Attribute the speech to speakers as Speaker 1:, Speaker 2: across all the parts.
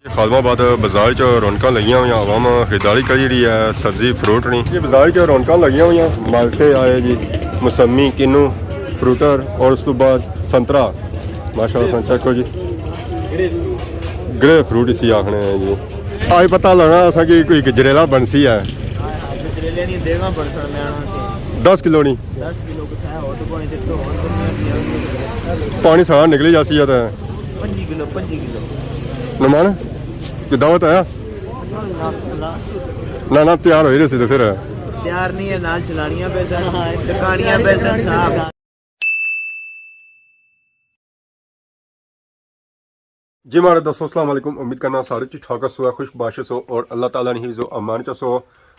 Speaker 1: खादमाबाद बाजार च रौनकां लगियां हुई आवाम खरीदारी करी रही है सब्जी फ्रूट नहीं जी बाजार च रौनकां लगियां हुई माल्टे आए जी मौसमी किन्नू फ्रूटर और उस तो बाद संतरा माशाअल्लाह चेक करो जी ग्रे फ्रूट इसी आखने हैं जी आज पता लगना असा कि कोई गजरेला बंसी है 10 किलो नहीं पानी सारा निकली जाती है
Speaker 2: 5 किलो
Speaker 1: नमान कि दावत आया ना तैयार हो रहे थे तो फिर
Speaker 2: तैयार नहीं है नाल चलानियां पैसा दुकानियां पैसा साहब
Speaker 1: जी मारे दोस्तों अस्सलाम वालेकुम उम्मीद करना सारे ठीक ठाक सो खुश बाशिश हो और अल्लाह ताला ने हिज़्ज़ो अमान च सो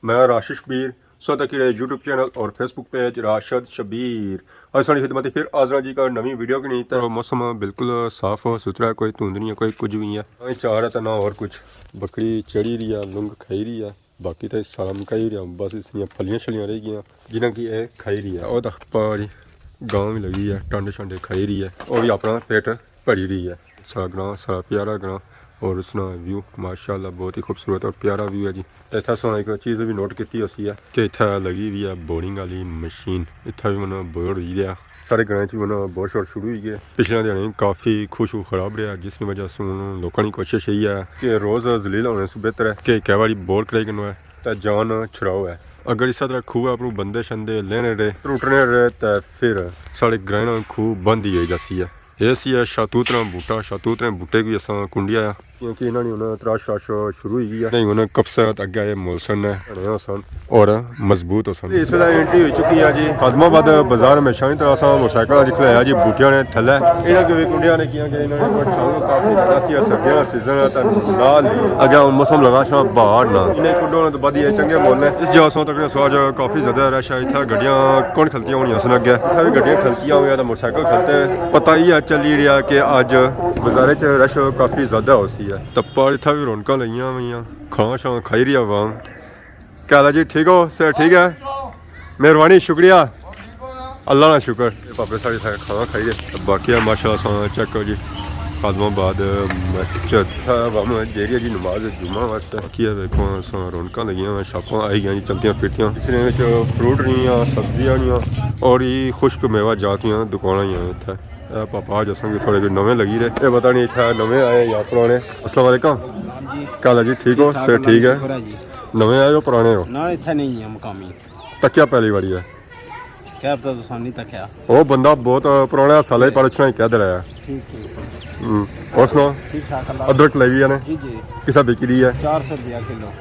Speaker 1: मैं राशिश बीर सौदा की यूट्यूब चैनल और फेसबुक पेज राशिद शबीर और सारी खिदमत फिर आजरा जी का नवी वीडियो की नहीं तो मौसम बिल्कुल साफ सुथरा कोई धुंध नहीं है कोई कुछ भी है चार है तो ना और कुछ बकरी चढ़ी रही है लुंग खाई रही है बाकी तो साम खाई रही है बस इसलिए फलियां शलियां रह गई जिन्हें कि यह खाई रही है और तक पारी गाँव भी लगी है टांडे शांडे खाई रही है और भी अपना पेट भरी रही है सारा ग्रां सारा प्यारा ग्रां और उसना व्यू माशाल्लाह बहुत ही खूबसूरत और प्यारा व्यू है जी इतना सोना एक चीज़ भी नोट की उसी है कि इतना लगी हुई है बोरिंग वाली मशीन इतना भी मैंने बोर हो रहा सारे ग्रां च मैंने बोर शोर शुरू हो गए पिछले दिन काफ़ी खुशबू खराब रहा जिसकी वजह से लोगों की कोशिश यही है कि रोज़ जलील होने से बेहतर है कि कई बार बोर कराई करना है तो जान छुड़ाओ है अगर इस तरह खूह अपनों बंदे शंदे लेने रहे टूटने रहे तो फिर साढ़े ग्रां खूह बंद ही जाती है ये सी है शातूतरा बूटा शातूतरे बूटे की असा कुंडिया है क्योंकि इन्होंने उन्हें तराश शुरू हुई है नहीं उन्हें कब्सत अगे मोलसन है सन और मजबूत हो सन इस वेले एंट्री हो चुकी है जी खादमाबाद बाजार में शाही तरह सा मोटरसाइकिल अज खलाया जी बूटिया ने थले इन्होंने भी कुंडिया ने किया कि इन्होंने काफी ज्यादा सी सर्दियों का सीजन है नाल अगे मौसम लगा शा बाहर ना इन्हें कुंडों ने तो बढ़िया चंगे मोल ने इस जगह सो तक आज काफी ज्यादा रश है इतना गड्डियां कौन खलतियां होनी सन अगे इतना भी गड्डियां खलतियां हुई तो मोटरसाइकिल खलते पता ही है चली रहा कि अज बाजारे च रश काफ़ी ज़्यादा हो सी है तप्पा इतना भी रौनक लगियां हुई खां शां खाई रही आवाम क्या हाल जी ठीक हो सर ठीक है मेहरबानी शुक्रिया अल्लाह ना शुक्र पापे साढ़े खाना खाई रहे बाकी माशाअल्लाह चेक करो जी खादमाबाद मस्जिद जेरिया जी नमाज जुम्मा वास्ते बाकी देखो रौनक लगियां छापां आई गई चलतियां फिरतियां इसने फ्रूट नहीं सब्जियां नहीं और ये खुश्क मेवा जातियां दुकाना ही हैं इतने पापा आज असेंगे थोड़े भी नवे लगी रहे ये पता नहीं इतना नवे आए या पुराने अस्सलाम वालेकुम क्या हाल जी ठीक हो सर ठीक है नवे आए हो पुराने हो
Speaker 2: ना इतना नहीं है मकामी
Speaker 1: तकिया पहली बारी है
Speaker 2: क्या पता तो सानी तकिया
Speaker 1: वो बंदा बहुत पुराना साल ही पढ़ना ही कह दे रहा है और सुनो
Speaker 2: ठीक ठाक
Speaker 1: अदरक लगी है
Speaker 2: जी जी
Speaker 1: किसा बिकी रही है
Speaker 2: 400 रुपया किलो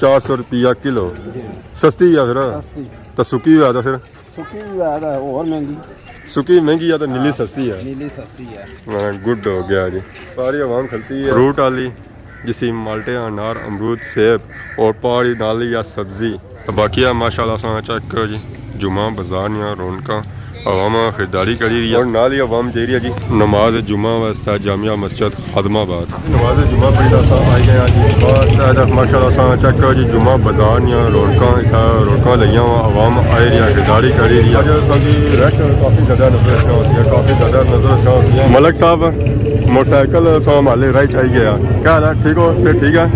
Speaker 1: 400 रुपया किलो सस्ती है फिर
Speaker 2: सस्ती
Speaker 1: तो सुकी हुआ तो फिर
Speaker 2: सुकी भी है और महंगी
Speaker 1: सुकी महंगी है तो नीली सस्ती है
Speaker 2: नीली सस्ती है
Speaker 1: गुड हो गया जी सारी आवाम खलती है फ्रूट वाली जिसी माल्टे अनार अमरूद सेब और पहाड़ी नाली या सब्जी तो बाकी माशाल्लाह चेक करो जी जुमा बाजार ने रौनक आवाम खरीदारी करी रही है और नाल ही आवाम दे रही है जी नमाज जुमा वास्ते जामिया मस्जिद खादमाबाद नमाज जुमा पढ़ी आई गए जी माशाल्लाह चेक करो जी जुमा बाजार ने रौनक लगिया आवाम आई रही है खरीदारी करी रही है रश काफ़ी ज़्यादा नजर होती है काफ़ी ज़्यादा नजर होती है मलक साहब मोटरसाइकिल सो माले राही चाहिए गया क्या हाल है ठीक हो फिर ठीक है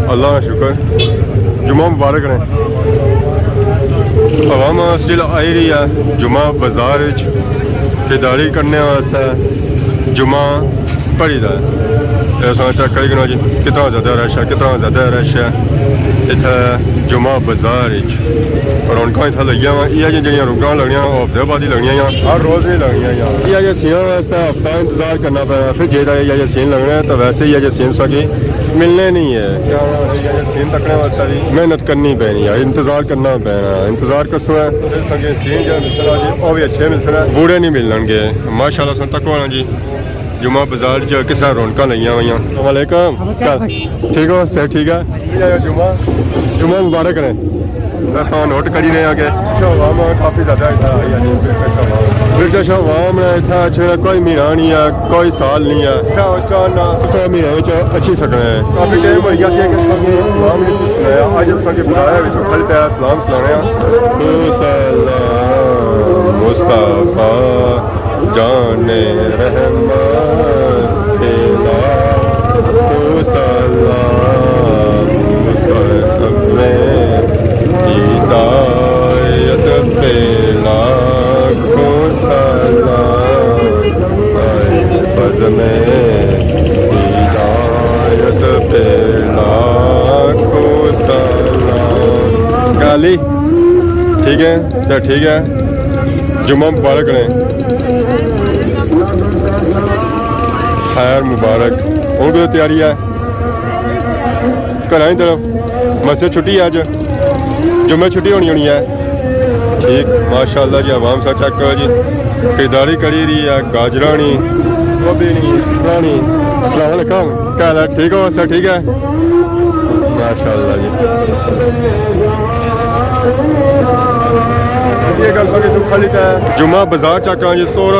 Speaker 1: अल्लाह का शुक्र जुमा मुबारक ने आवाम स्टिल आई रही है जुमा बाजार खरीदारी करने वास्ते जुमा भरी दा चेक करी गिनो जी कितना ज़्यादा रश है कितना ज़्यादा रश है इतना जुमा बाजार रौनक इतना लगिया वा इं जी रौनक लगनिया हफ्ते बाद ही लगनिया हर रोज़ नहीं लगनिया इं सीन वास्ते हफ्ता इंतजार करना पैना फिर जे सीन लगना है तो वैसे ही जो सीन सकी मिलने नहीं है सीन तकने वास्ते भी मेहनत करनी पैनी है इंतजार करना पैना इंतजार कर सीन जो मिलना जी वह भी अच्छे मिलना बूढ़े नहीं मिलने माशाल्लाह सुन तक होना जी जुमा बाजार च किस तरह रौनक लगिया हुई वालेकुम ठीक हो सर ठीक है जुमा जुमा मुबारक ने नोट करी रहे आगे आवाम काफ़ी ज़्यादा ब्रिटिश आवाम ने इतना अच्छे कोई महीना नहीं है कोई साल नहीं है किसी महीने में अच्छी सकना है काफ़ी टाइम हो गया अज अस बुलाया खल पे सलाम सलाने मुस्तफा जाने रहमान सर ठीक है जुम्मा मुबारक ने खैर मुबारक हूँ भी तैयारी है घर की तरफ मस्जिद छुट्टी है अज जुम्मे छुट्टी होनी होनी है ठीक माशाल्लाह जी आवाम सा चेक करो जी खरीदारी करी रही है गाजरानी गोभी नहीं पुरानी अस्सलाम वालेकुम क्या हाल है ठीक हो सर ठीक है माशाल्लाह जी ये गल सो दुख वाली है जुम्मा बाजार चक्का जी तौर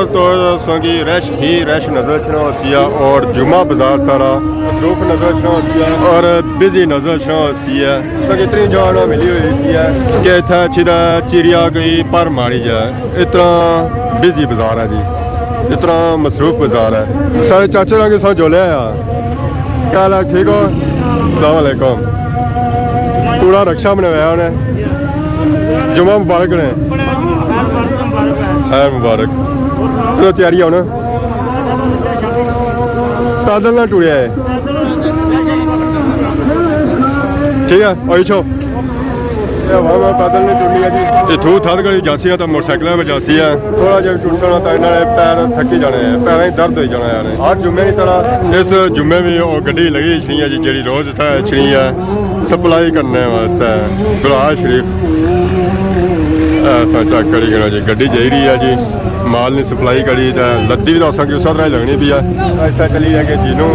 Speaker 1: संगी रश ही रश नजर छना और जुम्मा बाजार सारा मसरूफ नजर छना और बिजी नजर छना संगी इतनी जान मिली हुई है कि इतना चिदा चिड़िया गई पर मारी जाए इतना बिजी बाजार है जी इतना मसरूफ बाजार है सारे चाचे रंग साथ जो लिया क्या हाल है ठीक हो अस्सलाम वालेकुम पूरा रक्षा बनाया उन्हें जुम्मा मुबारक ने खैर मुबारक तो तैयारी होना पैदल ना टुड़िया है ठीक है आई छो पैदल नहीं टुरनी है जी इथू थद गली जासी तो मोटरसाइकिल में जासी है थोड़ा जहा टुटना तो इन्होंने पैर थकी जाने हैं पैर ही दर्द हो जाना यार हर जुम्मे की तरह इस जुम्मे भी गड्डी लगी छनी है जी जी रोज इतना छनी है सप्लाई करने वास्ते गुलाब शरीफ ऐसा चेक करी गया जी गड्डी जा रही है जी माल ने सप्लाई करी तो लद्दी भी तो असा उस तरह लगनी भी है ऐसा चली है कि जिन्हों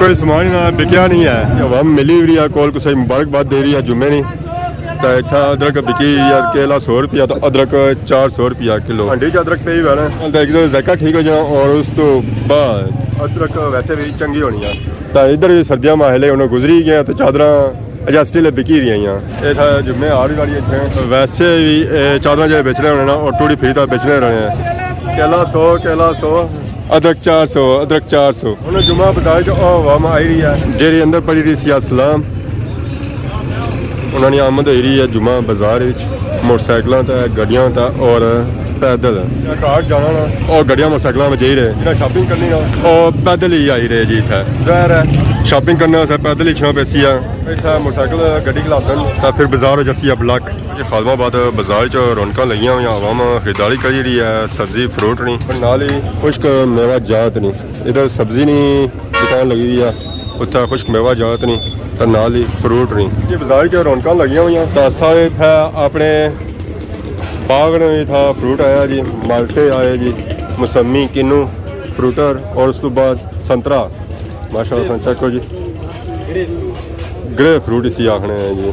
Speaker 1: कोई समान ना बिकया नहीं है आवाम मिली हुई है कोल कुछ मुबारकबाद दे रही है जुम्मे नहीं तो इतना अदरक बिकी या केला 100 रुपया तो अदरक 400 रुपया किलो हंडी च अदरक पे ही बना एक तो जायका ठीक हो जाए और उस तो बाद अदरक वैसे भी चंगी होनी है तो इधर सर्दियाँ माहले उन्होंने गुजरी गए तो चादर अजा स्टिल बिकी रही हैं ये था जुम्मे आ रही वाली इतने वैसे भी चादर जो बेचने होने ना और टूड़ी फ्री तो बेचने रहने हैं केला 100 अदरक 400 अदरक 400 उन्हें जुम्मा बताया जो आवाम आई रही है जेरी अंदर पड़ी रही सिया सलाम उन्होंने आमद हो रही है जुम्मा बाजार मोटरसाइकिलों तो गड्डियां तो और पैदल कार जाना ना और गड्डियां मोटरसाइकिलों में जा रहे जिन्हें शॉपिंग करनी ना और पैदल ही आई रहे जी इतना जहर है शॉपिंग करने वास्ते पैदल ही छो पैसी है इतना मोटरसाइकिल गड्डी खिलाफन तो फिर बाजार हो जैसी अब ब्लॉक ये खालमाबाद बाजार च रौनक लगी हुई आवाम खरीदारी करी रही है सब्जी फ्रूट नहीं नाल ही खुश्क मेवा जात नहीं इधर सब्जी नहीं दुकान लगी हुई है उत्थे खुश्क मेवा जात नहीं तो नाल ही फ्रूट नहीं ये बाजार च रौनक लगी हुई तो सारे था अपने बाग में था फ्रूट आया जी माल्टे आए जी मौसमी किन्नू फ्रूटर और उस तो बाद संतरा माशाल्लाह चेक करो जी ग्रे फ्रूट इसी आखने हैं जी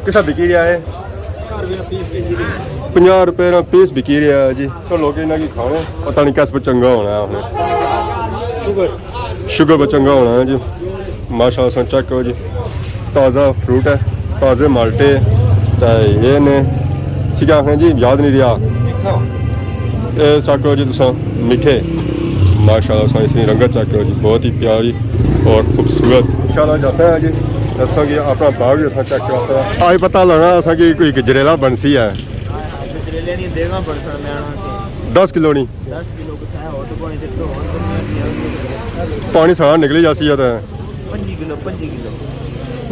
Speaker 1: किस बिकी रहा है 50 रुपये ना पीस बिकी रहा है जी तो लोग इन्हें की खाने पता नहीं किस पर चंगा होना है आपने शुगर पर चंगा होना है जी माशाल्लाह चेक करो जी ताज़ा फ्रूट है ताज़े माल्टे तो ये ने क्या आखने जी याद नहीं रहा ये चेक करो जी तुम मीठे माशाल्लाह इसकी रंगत चेक करो जी बहुत ही प्यारी और खूबसूरत इंशाल्लाह जैसा है जी दसा कि अपना बाग भी चेक करता है आज पता लगा असा कि कोई गजरेला बंसी है 10 किलो नहीं पानी सारा निकली जाती है तो
Speaker 2: 5 किलो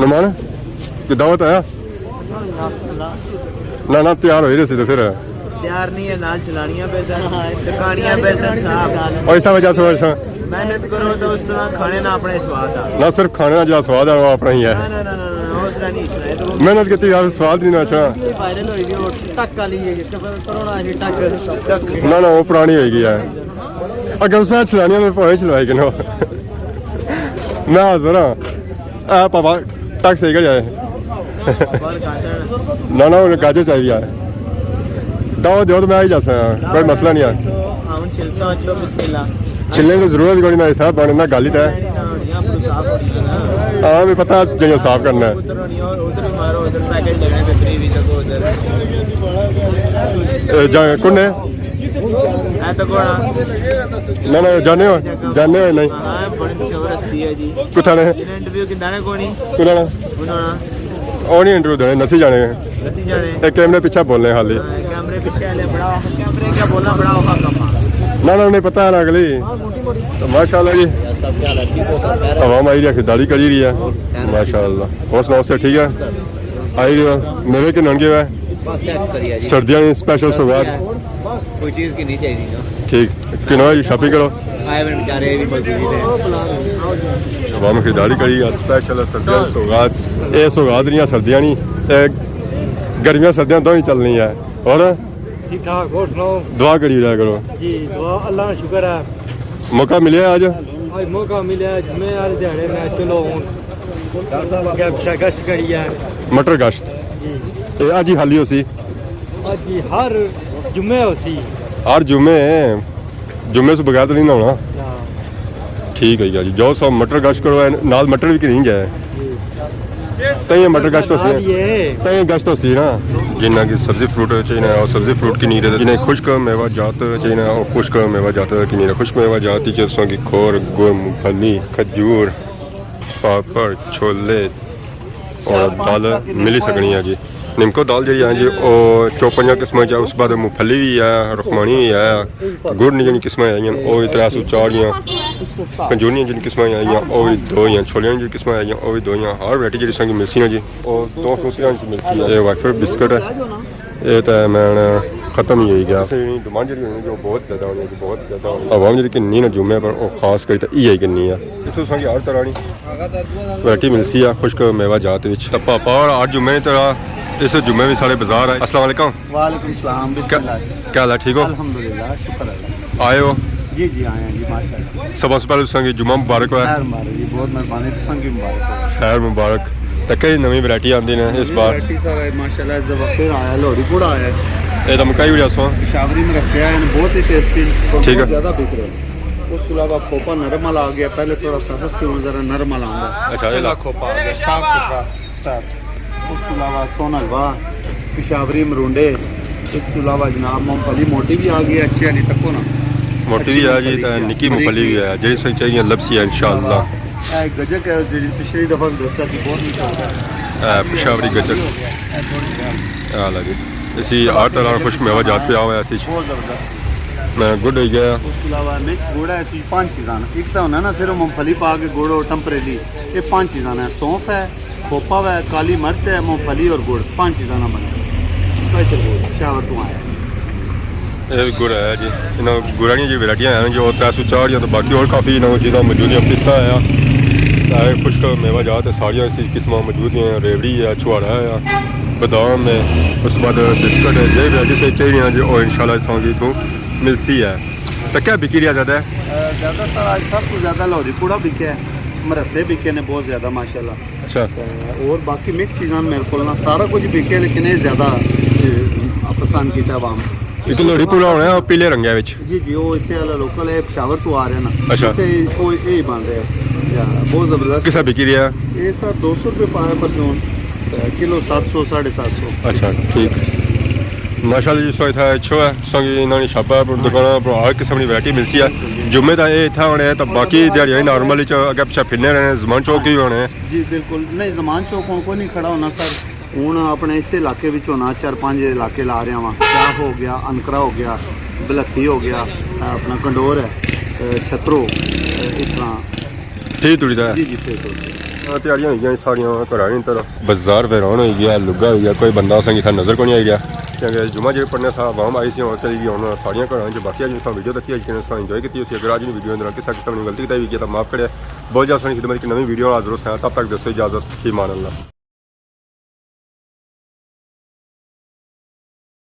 Speaker 1: नमान कि दावत आया ना तैयार हो रही सी तो फिर
Speaker 2: तैयार नहीं है नाल चलानियां पे दुकानियां पे साहब
Speaker 1: और ऐसा वजह से
Speaker 2: मेहनत करो तो उस तरह खाने ना अपने स्वाद आ
Speaker 1: ना सिर्फ खाने का जो स्वाद है वो अपना ही है
Speaker 2: ना उस तरह नहीं
Speaker 1: मेहनत की स्वाद नहीं ना अच्छा
Speaker 2: वायरल होई दी वो टक वाली है करोना जी टक
Speaker 1: ना वो पुरानी होगी है अगर उसने चलानियां तो भावे चलवाई कि मैं जरा पापा टक सही कर जाए ना उन्हें गाजर चाहिए है दाव दो तो मैं ही जा सकता कोई मसला नहीं है छिलने की जरूरत कोई ना हिसाब बने ना गाली है हाँ भी पता जो साफ करना है कौन है ना जाने हो नहीं कुछ और नहीं इंटरव्यू देने नसी जाने एक कैमरे पीछे बोलने हाली ना नहीं पता है ना अगली तो माशाल्लाह जी आवाम आई रही है खरीदारी करी रही है माशाल्लाह और सुनाओ से ठीक है आई रही हो मेरे के नंगे हुए
Speaker 2: बस चेक करिए जी
Speaker 1: सर्दियां की स्पेशल सौगात
Speaker 2: कोई चीज़ की नहीं चाहिए ना
Speaker 1: ठीक किन्ना जी शॉपिंग करो
Speaker 2: आए हुए बेचारे भी मजदूरी ने
Speaker 1: आवाम खरीदारी करी स्पेशल सर्दियां की सौगात ये सौगात नहीं सर्दियां नहीं गर्मियां सर्दियां दो ही चलनी है और
Speaker 3: ठीक ठाक और सुनाओ
Speaker 1: दुआ करी रहा करो
Speaker 3: जी दुआ अल्लाह का शुक्र है
Speaker 1: मौका मिले आज
Speaker 3: आज मौका मिला जुम्मे वाले दिहाड़े में चलो हूँ गश्त करी है
Speaker 1: मटर गश्त
Speaker 3: जी
Speaker 1: आज ही खाली हो सी
Speaker 3: आज जी हर जुम्मे होती
Speaker 1: हर जुम्मे जुम्मे से बगैर तो नहीं नहाना ठीक है जी जो सब मटर गश्त करो नाल मटर भी नहीं जाए तई मटर गश्त होती है तई गश्त होती है ना जिन्ना की सब्जी फ्रूट चाहिए और सब्जी फ्रूट की नीर जिन्हें खुश्क मेवा जात चाहिए और खुश्क मेवा जात की नीर खुश्क मेवा जाती जैसों की खोर गुड़ मूंगफली खजूर पापड़ छोले और दाल मिली सकनी है जी निमको दाल जी है जी और चौपंजा किस्म च उस बाद मूंगफली भी है रखमानी भी है गुड़ जी किस्म आई और 304 कंजूरियां जिन किस्म आई और भी दो ही छोलियां जी किस्म आई और भी दो ही हर वैरायटी जी संग मिलसी जी और 200 मिलसी है ये वाइफर बिस्कुट है ये तो मैं खत्म ही हो गया डिमांड जी जो बहुत ज़्यादा होनी है बहुत ज़्यादा आवाम जी किन्नी ना जुम्मे पर और खास करी तो यही किन्नी है इतों संग हर तरह की वैरायटी मिलसी है खुश्क मेवा जात पापा और 8 जुम्मे तरह इस जुम्मे भी सारे बाजार है अस्सलाम वालेकुम
Speaker 2: वालेकुम सलाम बिस्मिल्लाह
Speaker 1: क्या हाल है ठीक हो
Speaker 2: अल्हम्दुलिल्लाह शुक्र अल्लाह
Speaker 1: आए हो
Speaker 2: जी जी आए हैं जी माशाल्लाह
Speaker 1: सबसे पहले संग जुम्मा मुबारक हो
Speaker 2: खैर मुबारक जी बहुत मेहरबानी संगी मुबारक हो
Speaker 1: खैर मुबारक तो कई नवी वैरायटी आती ने इस बार
Speaker 2: वैरायटी सर माशाल्लाह इस दफा फिर आया लोहरी गुड़ आया है
Speaker 1: ये तो मकाई भी जसो
Speaker 2: पेशावरी में रसिया है बहुत ही टेस्टी
Speaker 1: ठीक है।
Speaker 2: ज़्यादा बिक रहे हैं उसके अलावा खोपा नरमल आ गया पहले थोड़ा सख्त थी ज़रा नरमल आंदा
Speaker 1: अच्छा, ये ला।
Speaker 2: खोपा आ गया साफ सुथरा साफ उसके अलावा सोन हलवा पेशावरी मरुंडे इसके अलावा जनाब मूंगफली मोटी भी आ गई है अच्छी वाली तको ना
Speaker 1: मोटी भी है जी तो निकी मूंगफली भी है जैसे संग चाहिए लपसी है इंशाअल्लाह
Speaker 2: गजक है जी पिछली दफा भी दसा सी बहुत मीठा होता है
Speaker 1: पेशावरी गजक हाल है जी इसी हर तरह खुश्क मेवा जात पे आवा ऐसी
Speaker 2: बहुत ज़बरदस्त
Speaker 1: मैं गुड हो गया
Speaker 2: उसके अलावा मिक्स गुड़ है ऐसी 5 चीज़ां एक तो होना ना सिर्फ मूंगफली पा के गुड़ और टम्परेली ये 5 चीज़ां है सौंफ है खोपा है काली मिर्च है मूंगफली और गुड़ 5 चीज़ां ना बने स्पेशल गुड़ शावर तो आया
Speaker 1: ये भी गुड़ है जी इन गुड़ानी जी वैरायटियाँ हैं जो 304 या तो बाकी और काफ़ी इन चीज़ां मौजूद हैं पिस्ता है खुश्क मेवा जात है सारियाँ इसी किस्म मौजूद हैं रेवड़ी है छुआरा है बादाम है उस बाद बिस्कुट है ये वैरायटी से चाहिए जी और इंशाल्लाह संगी तो मिलती है तो क्या बिकी रहा ज़्यादा है
Speaker 2: ज़्यादातर आज सबसे ज़्यादा लोहरी कूड़ा बिके है मरसे बिके ने बहुत ज़्यादा माशाल्लाह
Speaker 1: अच्छा
Speaker 2: और बाकी मिक्स सीजन मेरे को ना सारा कुछ बिके लेकिन ये ज़्यादा पसंद किया आवाम
Speaker 1: एक लोहड़ी पूरा होना है और पीले रंग है
Speaker 2: जी जी वो इतने वाला लोकल है पेशावर तो आ रहे हैं ना
Speaker 1: अच्छा।
Speaker 2: इत्थे वो यही बन रहे हैं बहुत ज़बरदस्त
Speaker 1: किसा बिकी रहा है
Speaker 2: ये सर 200 रुपये पाया पर जो किलो 700 750
Speaker 1: अच्छा ठीक माशाल्लाह जी सो इतना अच्छो है संगी इन्होंने छापा है दुकान पर हर किस्म की वैरायटी मिलती है जुम्मे तो ये इतना होने तो बाकी दिहाड़ियाँ नॉर्मली अगर पिछा फिरने रहने जमान चौक भी होने
Speaker 2: जी बिल्कुल नहीं जमान चौक को नहीं खड़ा होना सर हूँ अपने इस इलाके होना 4-5 इलाके ला रहा वहाँ क्या हो गया अनकरा हो गया बलत्ती हो गया अपना कंडोर है छतरो इस तरह
Speaker 1: ठीक तुड़ी दा
Speaker 2: जी जी फिर
Speaker 1: तैयारियां हो गई सारियां घरानी तरफ बाजार वैरान हो गया लुगा हो गया कोई बंदा संगी था नजर को नहीं आई गया क्योंकि जुम्मा जो पढ़ने सा आवाम आई थी और चली गई उन्होंने सारियां घर जो बाकी जो वीडियो देखी अज इंजॉय की अगर अज वीडियो किसी किस्म की गलती की भी किया तो माफ करे बहुत ज़्यादा खिदमत की नवी वीडियो हाजिर हो तब तक दसो इजाजत ईमान अल्लाह।